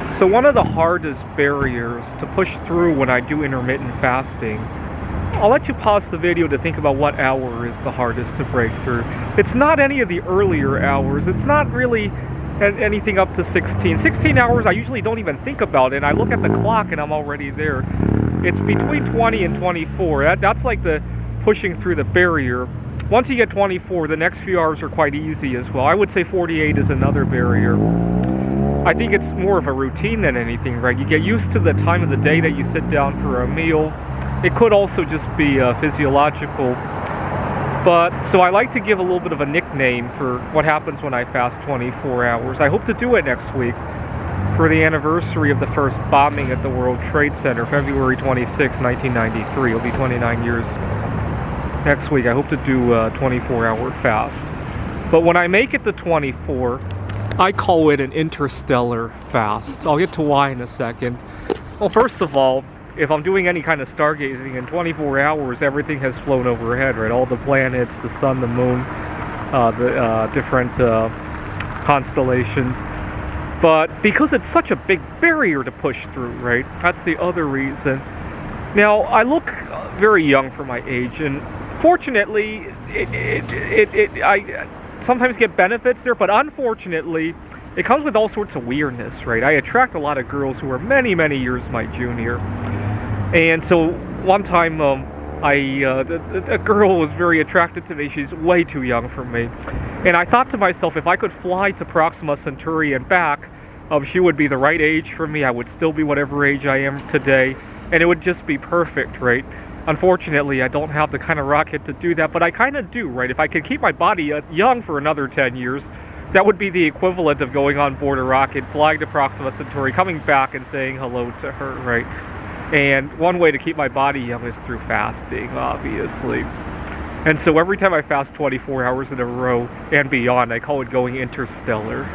So one of the hardest barriers to push through when I do intermittent fasting, I'll let you pause the video to think about what hour is the hardest to break through. It's not any of the earlier hours. It's not really anything up to 16. 16 hours I usually don't even think about it. I look at the clock and I'm already there. It's between 20 and 24. That's like the pushing through the barrier. Once you get 24, the next few hours are quite easy as well. I would say 48 is another barrier. I think it's more of a routine than anything, right? You get used to the time of the day that you sit down for a meal. It could also just be physiological. But, so I like to give a little bit of a nickname for what happens when I fast 24 hours. I hope to do it next week for the anniversary of the first bombing at the World Trade Center, February 26, 1993. It'll be 29 years next week. I hope to do a 24-hour fast. But when I make it to 24, I call it an interstellar fast. I'll get to why in a second. Well, first of all, if I'm doing any kind of stargazing in 24 hours, everything has flown overhead, right? All the planets, the sun, the moon, the different constellations. But because it's such a big barrier to push through, right? That's the other reason. Now, I look very young for my age, and fortunately, I sometimes get benefits there, but unfortunately, it comes with all sorts of weirdness, right? I attract a lot of girls who are many, many years my junior. And so one time, a girl was very attracted to me. She's way too young for me. And I thought to myself, if I could fly to Proxima Centauri and back, she would be the right age for me. I would still be whatever age I am today. And it would just be perfect, right? Unfortunately, I don't have the kind of rocket to do that, but I kind of do, right? If I could keep my body young for another 10 years, that would be the equivalent of going on board a rocket, flying to Proxima Centauri, coming back and saying hello to her, right? And one way to keep my body young is through fasting, obviously. And so every time I fast 24 hours in a row and beyond, I call it going interstellar.